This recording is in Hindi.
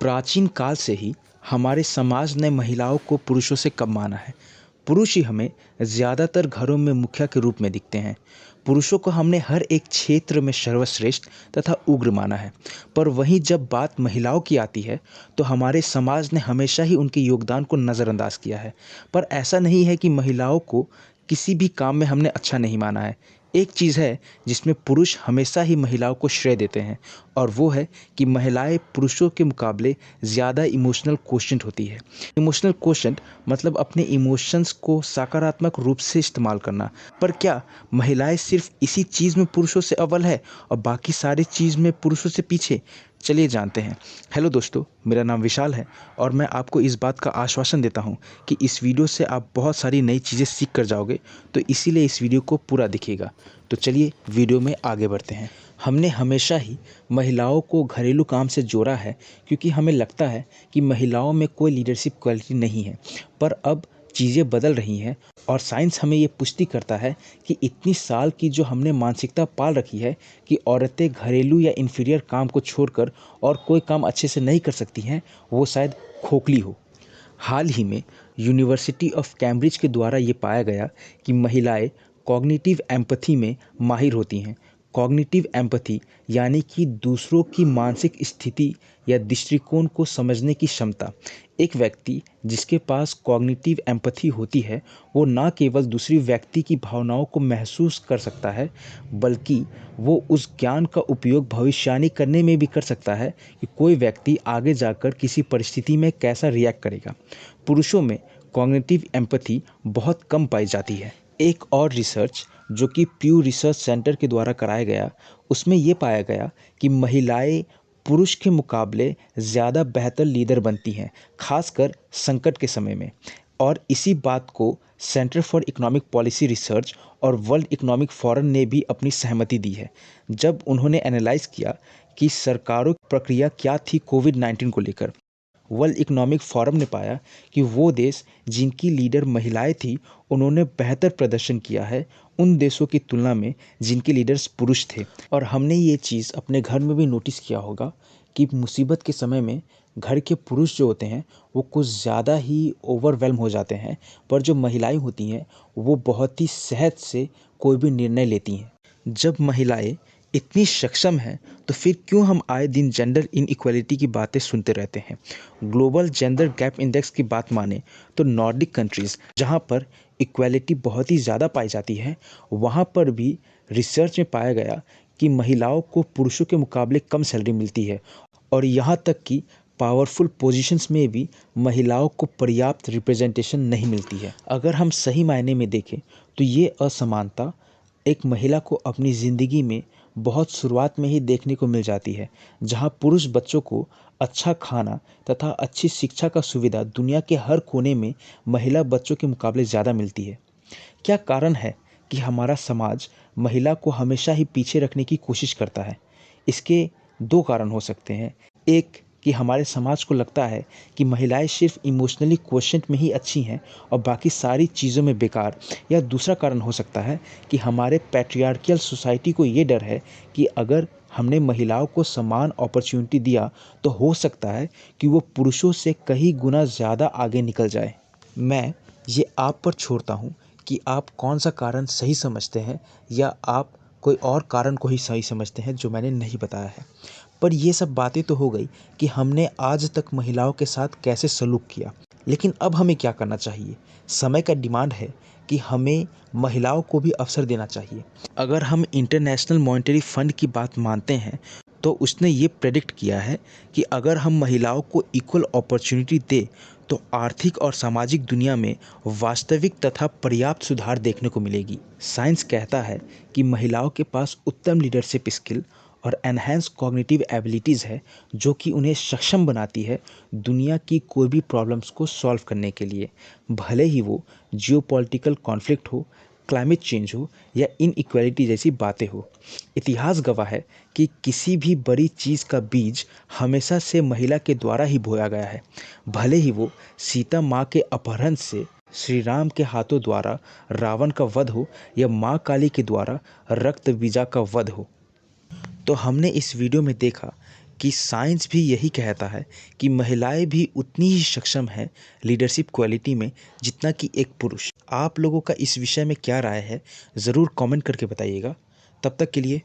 प्राचीन काल से ही हमारे समाज ने महिलाओं को पुरुषों से कम माना है। पुरुष ही हमें ज़्यादातर घरों में मुखिया के रूप में दिखते हैं। पुरुषों को हमने हर एक क्षेत्र में सर्वश्रेष्ठ तथा उग्र माना है। पर वहीं जब बात महिलाओं की आती है तो हमारे समाज ने हमेशा ही उनके योगदान को नज़रअंदाज किया है। पर ऐसा नहीं है कि महिलाओं को किसी भी काम में हमने अच्छा नहीं माना है। एक चीज़ है जिसमें पुरुष हमेशा ही महिलाओं को श्रेय देते हैं, और वो है कि महिलाएं पुरुषों के मुकाबले ज़्यादा इमोशनल क्वोशेंट होती है। इमोशनल क्वोशेंट मतलब अपने इमोशंस को सकारात्मक रूप से इस्तेमाल करना। पर क्या महिलाएं सिर्फ इसी चीज़ में पुरुषों से अव्वल है और बाकी सारी चीज़ में पुरुषों से पीछे? चलिए जानते हैं। हेलो दोस्तों, मेरा नाम विशाल है और मैं आपको इस बात का आश्वासन देता हूं कि इस वीडियो से आप बहुत सारी नई चीज़ें सीख कर जाओगे, तो इसीलिए इस वीडियो को पूरा देखिएगा। तो चलिए वीडियो में आगे बढ़ते हैं। हमने हमेशा ही महिलाओं को घरेलू काम से जोड़ा है क्योंकि हमें लगता है कि महिलाओं में कोई लीडरशिप क्वालिटी नहीं है। पर अब चीज़ें बदल रही हैं और साइंस हमें ये पुष्टि करता है कि इतनी साल की जो हमने मानसिकता पाल रखी है कि औरतें घरेलू या इन्फीरियर काम को छोड़कर और कोई काम अच्छे से नहीं कर सकती हैं, वो शायद खोखली हो। हाल ही में यूनिवर्सिटी ऑफ कैम्ब्रिज के द्वारा ये पाया गया कि महिलाएं कॉग्निटिव एम्पैथी में माहिर होती हैं। कॉग्निटिव एम्पैथी यानी कि दूसरों की मानसिक स्थिति या दृष्टिकोण को समझने की क्षमता। एक व्यक्ति जिसके पास कॉग्निटिव एम्पैथी होती है, वो न केवल दूसरी व्यक्ति की भावनाओं को महसूस कर सकता है, बल्कि वो उस ज्ञान का उपयोग भविष्यवाणी करने में भी कर सकता है कि कोई व्यक्ति आगे जाकर किसी परिस्थिति में कैसा रिएक्ट करेगा। पुरुषों में कॉग्निटिव एम्पैथी बहुत कम पाई जाती है। एक और रिसर्च जो कि प्यू रिसर्च सेंटर के द्वारा कराया गया, उसमें ये पाया गया कि महिलाएं पुरुष के मुकाबले ज़्यादा बेहतर लीडर बनती हैं, खासकर संकट के समय में। और इसी बात को centre for economic policy research और वर्ल्ड इकोनॉमिक फोरम ने भी अपनी सहमति दी है, जब उन्होंने एनालाइज किया कि सरकारों की प्रक्रिया क्या थी कोविड-19 को लेकर। वर्ल्ड इकोनॉमिक फोरम ने पाया कि वो देश जिनकी लीडर महिलाएं थी, उन्होंने बेहतर प्रदर्शन किया है उन देशों की तुलना में जिनके लीडर्स पुरुष थे। और हमने ये चीज़ अपने घर में भी नोटिस किया होगा कि मुसीबत के समय में घर के पुरुष जो होते हैं वो कुछ ज़्यादा ही ओवरवेल्म हो जाते हैं, पर जो महिलाएं होती हैं वो बहुत ही सहज से कोई भी निर्णय लेती हैं। जब महिलाएं इतनी सक्षम हैं तो फिर क्यों हम आए दिन जेंडर इनइक्वालिटी की बातें सुनते रहते हैं? ग्लोबल जेंडर गैप इंडेक्स की बात माने तो नॉर्डिक कंट्रीज़ जहां पर इक्वालिटी बहुत ही ज़्यादा पाई जाती है, वहां पर भी रिसर्च में पाया गया कि महिलाओं को पुरुषों के मुकाबले कम सैलरी मिलती है, और यहाँ तक कि पावरफुल पोजीशंस में भी महिलाओं को पर्याप्त रिप्रेजेंटेशन नहीं मिलती है। अगर हम सही मायने में देखें तो ये असमानता एक महिला को अपनी ज़िंदगी में बहुत शुरुआत में ही देखने को मिल जाती है, जहां पुरुष बच्चों को अच्छा खाना तथा अच्छी शिक्षा का सुविधा दुनिया के हर कोने में महिला बच्चों के मुकाबले ज़्यादा मिलती है। क्या कारण है कि हमारा समाज महिला को हमेशा ही पीछे रखने की कोशिश करता है? इसके दो कारण हो सकते हैं। एक कि हमारे समाज को लगता है कि महिलाएं सिर्फ इमोशनली क्वोशेंट में ही अच्छी हैं और बाकी सारी चीज़ों में बेकार। या दूसरा कारण हो सकता है कि हमारे पैट्रियार्कियल सोसाइटी को ये डर है कि अगर हमने महिलाओं को समान अपॉर्चुनिटी दिया तो हो सकता है कि वो पुरुषों से कई गुना ज़्यादा आगे निकल जाए। मैं ये आप पर छोड़ता हूँ कि आप कौन सा कारण सही समझते हैं, या आप कोई और कारण को ही सही समझते हैं जो मैंने नहीं बताया है। पर ये सब बातें तो हो गई कि हमने आज तक महिलाओं के साथ कैसे सलूक किया, लेकिन अब हमें क्या करना चाहिए? समय का डिमांड है कि हमें महिलाओं को भी अवसर देना चाहिए। अगर हम इंटरनेशनल मॉनेटरी फंड की बात मानते हैं तो उसने ये प्रेडिक्ट किया है कि अगर हम महिलाओं को इक्वल अपॉर्चुनिटी दे तो आर्थिक और सामाजिक दुनिया में वास्तविक तथा पर्याप्त सुधार देखने को मिलेगी। साइंस कहता है कि महिलाओं के पास उत्तम लीडरशिप स्किल और एनहांस कॉग्निटिव एबिलिटीज़ है, जो कि उन्हें सक्षम बनाती है दुनिया की कोई भी प्रॉब्लम्स को सॉल्व करने के लिए, भले ही वो जियोपॉलिटिकल कॉन्फ्लिक्ट हो, क्लाइमेट चेंज हो या इनइक्वालिटी जैसी बातें हो। इतिहास गवाह है कि किसी भी बड़ी चीज़ का बीज हमेशा से महिला के द्वारा ही बोया गया है, भले ही वो सीता माँ के अपहरण से श्री राम के हाथों द्वारा रावण का वध हो या माँ काली के द्वारा रक्त बीजा का वध हो। तो हमने इस वीडियो में देखा कि साइंस भी यही कहता है कि महिलाएं भी उतनी ही सक्षम है लीडरशिप क्वालिटी में जितना कि एक पुरुष। आप लोगों का इस विषय में क्या राय है, ज़रूर कमेंट करके बताइएगा। तब तक के लिए